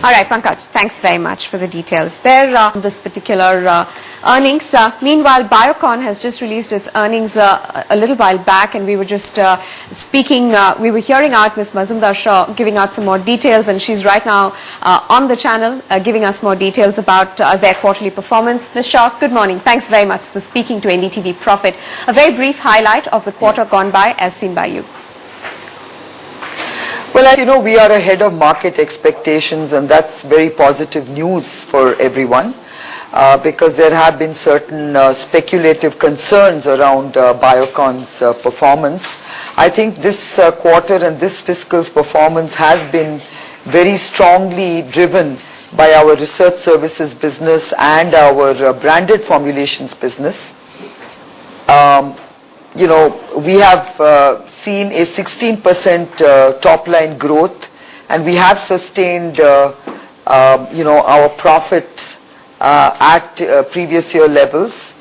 All right, Pankaj, thanks very much for the details there. This particular earnings. Meanwhile, Biocon has just released its earnings a little while back, and we were just speaking, we were hearing out Ms. Mazumdar Shaw giving out some more details, and she's right now on the channel giving us more details about their quarterly performance. Ms. Shaw, good morning. Thanks very much for speaking to NDTV Profit. A very brief highlight of the quarter gone by as seen by you. Well, we are ahead of market expectations, and that's very positive news for everyone because there have been certain speculative concerns around Biocon's performance. I think this quarter and this fiscal's performance has been very strongly driven by our research services business and our branded formulations business. We have seen a 16% top line growth, and we have sustained, our profits at previous year levels.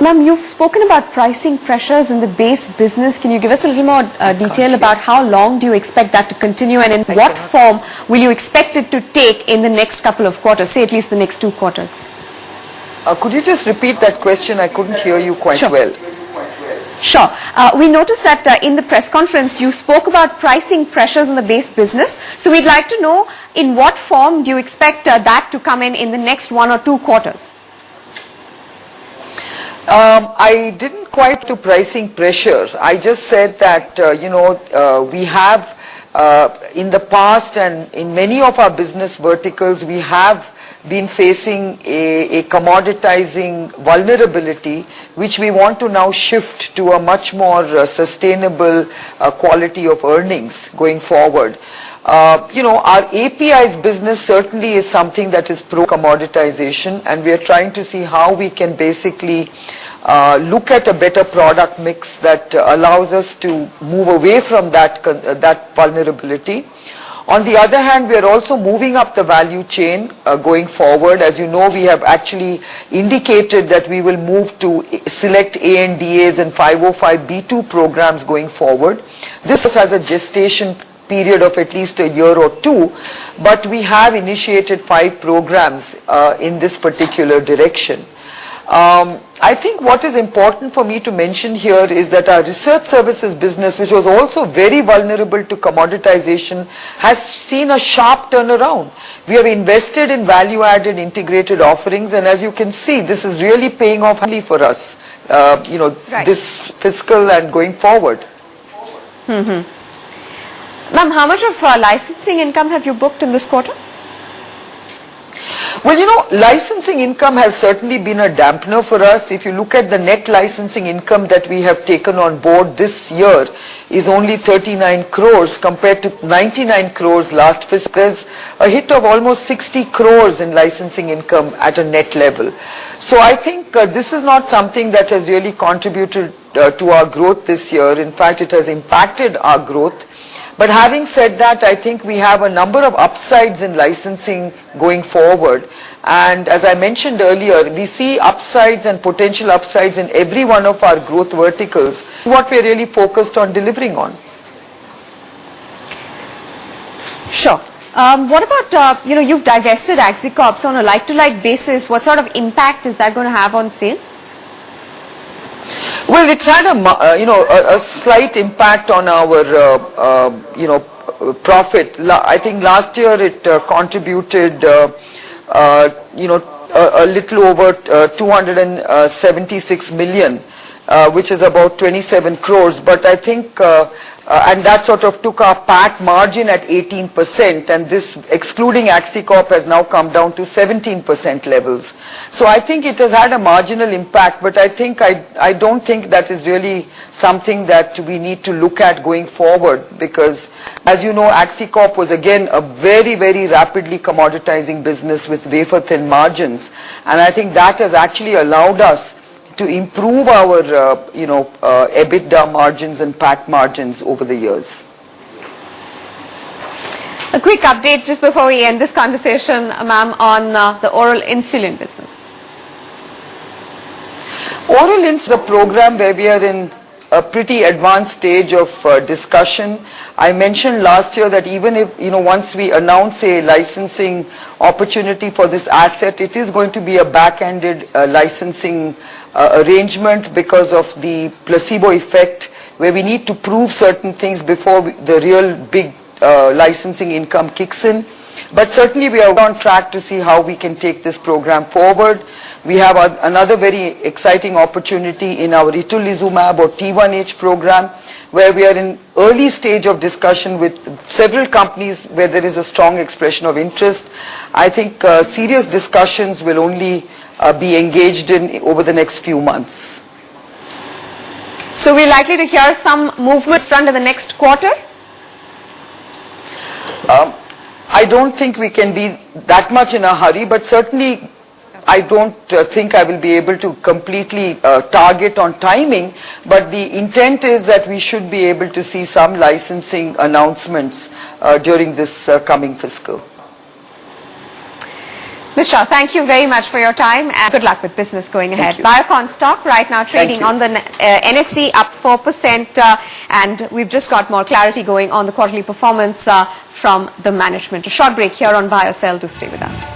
Ma'am, you've spoken about pricing pressures in the base business. Can you give us a little more detail about how long do you expect that to continue, and in what form will you expect it to take in the next couple of quarters, say at least the next 2 quarters? Could you just repeat that question? I couldn't hear you quite well. Sure. We noticed that in the press conference you spoke about pricing pressures in the base business. So we'd like to know in what form do you expect that to come in the next 1 or 2 quarters? I didn't quite do pricing pressures. I just said that, we have in the past and in many of our business verticals, we have been facing a commoditizing vulnerability, which we want to now shift to a much more sustainable quality of earnings going forward. Our APIs business certainly is something that is pro-commoditization, and we are trying to see how we can basically look at a better product mix that allows us to move away from that vulnerability. On the other hand, we are also moving up the value chain going forward. As you know, we have actually indicated that we will move to select ANDAs and 505(b)(2) programs going forward. This has a gestation period of at least a year or 2, but we have initiated 5 programs in this particular direction. I think what is important for me to mention here is that our research services business, which was also very vulnerable to commoditization, has seen a sharp turnaround. We have invested in value-added integrated offerings, and as you can see, this is really paying off for us, Right. This fiscal and going forward. Ma'am, how much of licensing income have you booked in this quarter? Well, licensing income has certainly been a dampener for us. If you look at the net licensing income that we have taken on board this year is only 39 crores compared to 99 crores last fiscal. There's a hit of almost 60 crores in licensing income at a net level. So I think this is not something that has really contributed to our growth this year. In fact, it has impacted our growth. But having said that, I think we have a number of upsides in licensing going forward. And as I mentioned earlier, we see upsides and potential upsides in every one of our growth verticals, what we're really focused on delivering on. Sure. What about, you've divested Axicorp, so on a like-to-like basis, what sort of impact is that going to have on sales? Well, it's had a slight impact on our, profit. I think last year it contributed, a little over 276 million, which is about 27 crores. But I think, and that sort of took our PAT margin at 18%, and this excluding Axicorp has now come down to 17% levels. So I think it has had a marginal impact, but I think I don't think that is really something that we need to look at going forward, because as you know, Axicorp was again a very, very rapidly commoditizing business with wafer thin margins, and I think that has actually allowed us to improve our, EBITDA margins and PAT margins over the years. A quick update just before we end this conversation, ma'am, on the oral insulin business. Oral insulin is a program where we are in a pretty advanced stage of discussion. I mentioned last year that even if, once we announce a licensing opportunity for this asset, it is going to be a back-ended licensing arrangement because of the placebo effect, where we need to prove certain things before the real big licensing income kicks in. But certainly we are on track to see how we can take this program forward. We have another very exciting opportunity in our itolizumab or T1H program, where we are in early stage of discussion with several companies where there is a strong expression of interest. I think serious discussions will only be engaged in over the next few months. So we're likely to hear some movements front in the next quarter? I don't think we can be that much in a hurry, but certainly I don't think I will be able to completely target on timing, but the intent is that we should be able to see some licensing announcements during this coming fiscal. Ms. Shaw, thank you very much for your time and good luck with business going ahead. Biocon stock right now trading on the NSE up 4% and we've just got more clarity going on the quarterly performance from the management. A short break here on BioCell. Do stay with us.